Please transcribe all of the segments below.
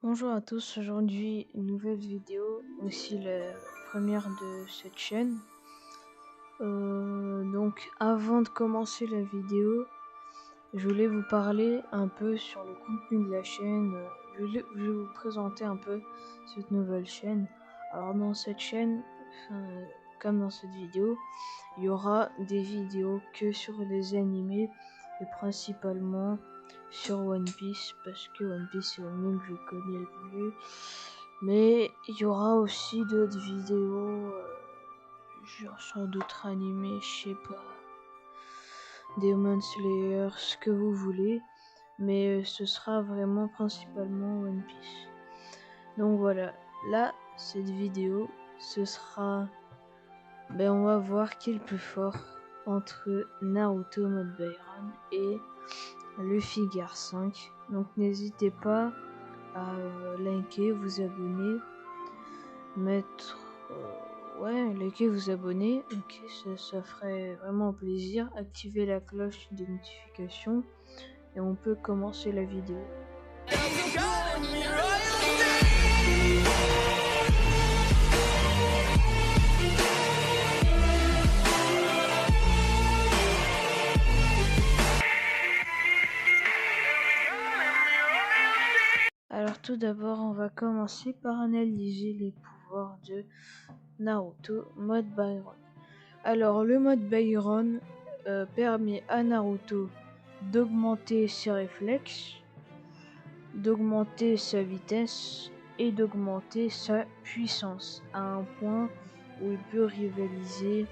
Bonjour à tous, aujourd'hui une nouvelle vidéo, aussi la première de cette chaîne. Donc avant de commencer la vidéo, je voulais vous parler un peu sur le contenu de la chaîne. Je vais vous présenter un peu cette nouvelle chaîne. Alors dans cette chaîne, comme dans cette vidéo, il y aura des vidéos que sur les animés et principalement sur One Piece parce que One Piece c'est l'anime que je connais le mieux. Mais il y aura aussi d'autres vidéos, genre sur d'autres animés, je sais pas, Demon Slayer, ce que vous voulez. Mais ce sera vraiment principalement One Piece. Donc voilà, là, cette vidéo, ce sera... on va voir qui est le plus fort entre Naruto Mode Byron et Luffy Gear 5. Donc n'hésitez pas à liker, vous abonner, mettre... liker, vous abonner. Ok, ça ferait vraiment plaisir. Activez la cloche des notifications et on peut commencer la vidéo. Alors tout d'abord, on va commencer par analyser les pouvoirs de Naruto mode Byron. Alors le mode Byron permet à Naruto d'augmenter ses réflexes, d'augmenter sa vitesse et d'augmenter sa puissance à un point où il peut rivaliser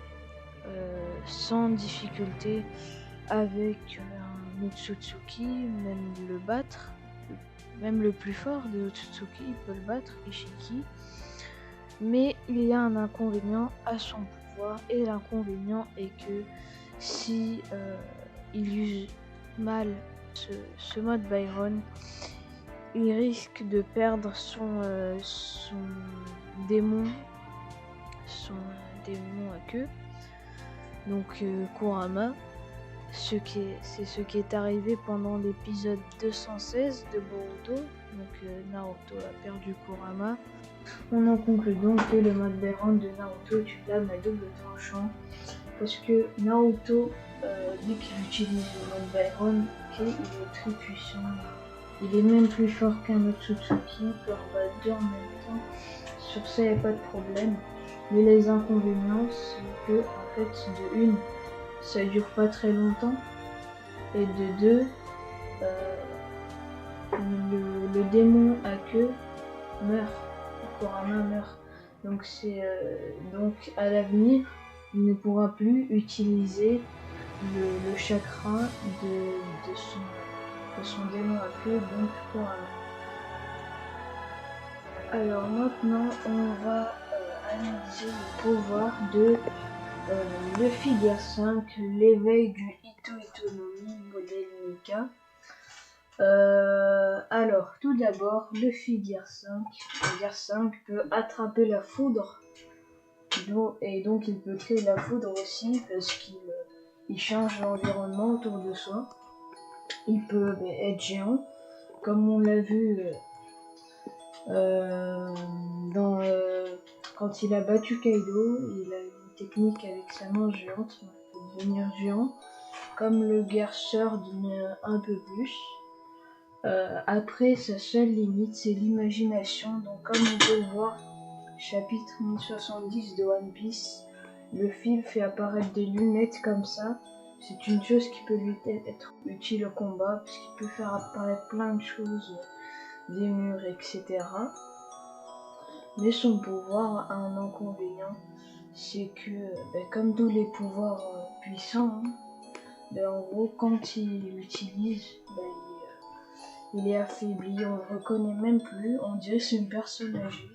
sans difficulté avec un Otsutsuki, même le battre. Même le plus fort des Otsutsuki, il peut le battre, Ishiki. Mais il y a un inconvénient à son pouvoir, et l'inconvénient est que si il use mal ce mode Byron, il risque de perdre son démon à queue, donc Kurama. C'est ce qui est arrivé pendant l'épisode 216 de Boruto. Donc Naruto a perdu Kurama. On en conclut donc que le mode Byron de Naruto est une lame à double tranchant, parce que Naruto, dès qu'il utilise le mode Byron, il est très puissant. Il est même plus fort qu'un Otsutsuki, il peut en battre deux en même temps. Sur ça, il n'y a pas de problème. Mais les inconvénients, c'est que, en fait, de une, ça dure pas très longtemps, et de deux, le démon à queue meurt. Kurama meurt. Donc donc à l'avenir, il ne pourra plus utiliser le chakra de son démon à queue, donc Kurama. Alors maintenant, on va analyser le pouvoir de Luffy Gear 5, l'éveil du Ito Itonomi modèle Nika. Alors, tout d'abord, Luffy Gear 5 peut attraper la foudre, et donc il peut créer la foudre aussi parce qu'il change l'environnement autour de soi. Il peut être géant, comme on l'a vu quand il a battu Kaido. Il a une technique avec sa main géante, il peut devenir géant, comme le Gear Sword mais un peu plus. Après, sa seule limite, c'est l'imagination. Donc, comme on peut le voir, chapitre 1070 de One Piece, le fil fait apparaître des lunettes comme ça. C'est une chose qui peut lui être utile au combat, parce qu'il peut faire apparaître plein de choses, des murs, etc. Mais son pouvoir a un inconvénient, c'est que, comme tous les pouvoirs puissants, en gros, quand il l'utilise, il est affaibli, on le reconnaît même plus, on dirait que c'est une personne âgée.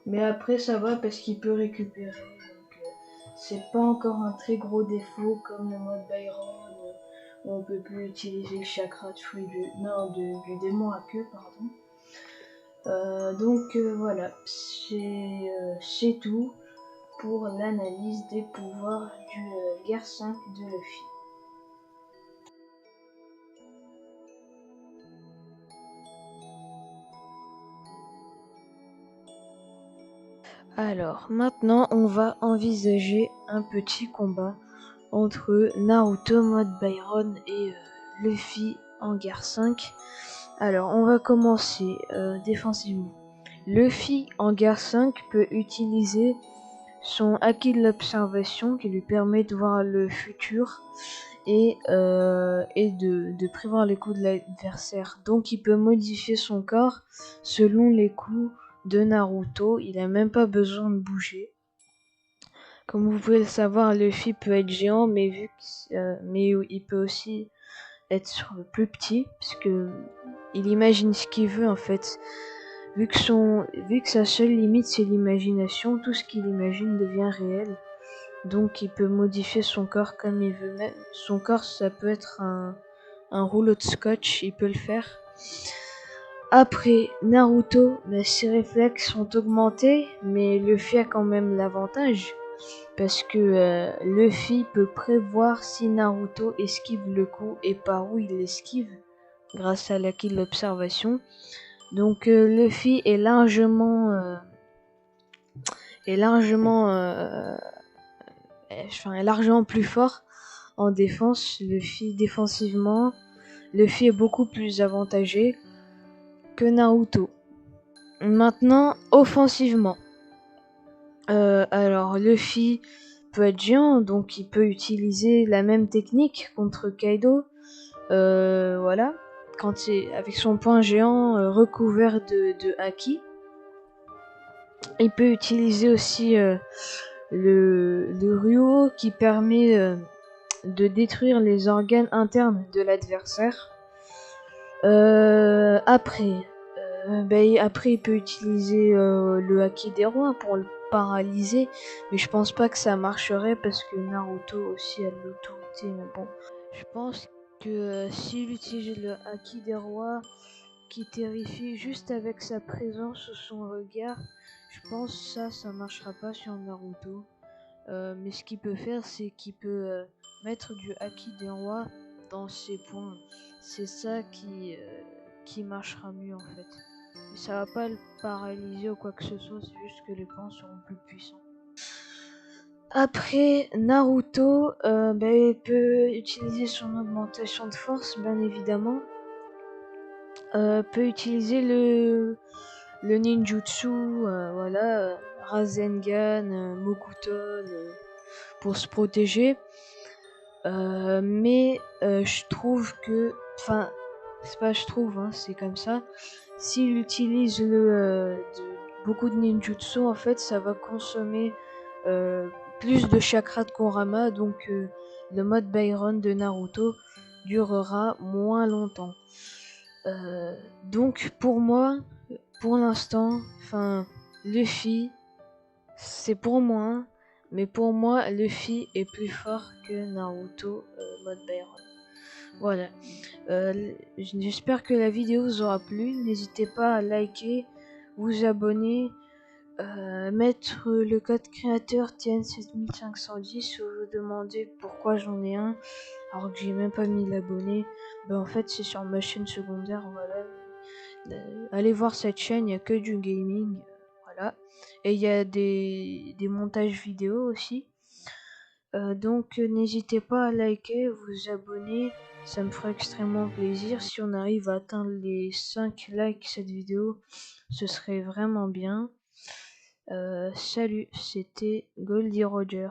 Mais après ça va parce qu'il peut récupérer, donc c'est pas encore un très gros défaut comme le mode Byron où on peut plus utiliser le chakra de fruit du démon à queue, pardon. Donc voilà, c'est tout pour l'analyse des pouvoirs du Gear 5 de Luffy. Alors, maintenant, on va envisager un petit combat entre Naruto mode Byron et Luffy en guerre 5. Alors, on va commencer défensivement. Luffy en guerre 5 peut utiliser son acquis de l'observation qui lui permet de voir le futur et de prévoir les coups de l'adversaire. Donc il peut modifier son corps selon les coups de Naruto. Il n'a même pas besoin de bouger. Comme vous pouvez le savoir, Luffy peut être géant, mais il peut aussi être plus petit, puisque il imagine ce qu'il veut en fait. Vu que sa seule limite c'est l'imagination, tout ce qu'il imagine devient réel. Donc il peut modifier son corps comme il veut. Même son corps, ça peut être un rouleau de scotch, il peut le faire. Après Naruto, ses réflexes sont augmentés, mais Luffy a quand même l'avantage. Parce que Luffy peut prévoir si Naruto esquive le coup et par où il l'esquive, grâce à l'acquis de l'observation. Donc Luffy est largement plus fort en défense. Défensivement, Luffy est beaucoup plus avantagé que Naruto. Maintenant, offensivement. Alors Luffy peut être géant, donc il peut utiliser la même technique contre Kaido. Voilà. Avec son point géant recouvert de haki. Il peut utiliser aussi le Ryuo qui permet de détruire les organes internes de l'adversaire. Après, il peut utiliser le haki des rois pour le paralyser, mais je pense pas que ça marcherait parce que Naruto aussi a de l'autorité. Mais bon, je pense que s'il utilise le haki des rois qui terrifie juste avec sa présence ou son regard, je pense que ça marchera pas sur Naruto. Mais ce qu'il peut faire, c'est qu'il peut mettre du haki des rois dans ses points. C'est ça qui marchera mieux en fait. Mais ça va pas le paralyser ou quoi que ce soit, c'est juste que les points seront plus puissants. Après, Naruto il peut utiliser son augmentation de force, bien évidemment. Peut utiliser le ninjutsu, voilà, Rasengan, Mokuton, pour se protéger. Mais je trouve que, enfin, c'est pas je trouve, hein, c'est comme ça. S'il utilise beaucoup de ninjutsu, en fait, ça va consommer plus de chakra de Kurama, donc le mode Byron de Naruto durera moins longtemps. Donc pour moi, pour l'instant, Luffy, c'est pour moi, mais pour moi, Luffy est plus fort que Naruto mode Byron. Voilà. J'espère que la vidéo vous aura plu. N'hésitez pas à liker, vous abonner, mettre le code créateur TN7510 ou vous demander pourquoi j'en ai un alors que j'ai même pas mis l'abonné. En fait, c'est sur ma chaîne secondaire, voilà. Allez voir cette chaîne, il n'y a que du gaming, voilà. Et il y a des montages vidéo aussi. Donc n'hésitez pas à liker, vous abonner, ça me ferait extrêmement plaisir. Si on arrive à atteindre les 5 likes cette vidéo, ce serait vraiment bien. Salut, c'était Goldie Roger.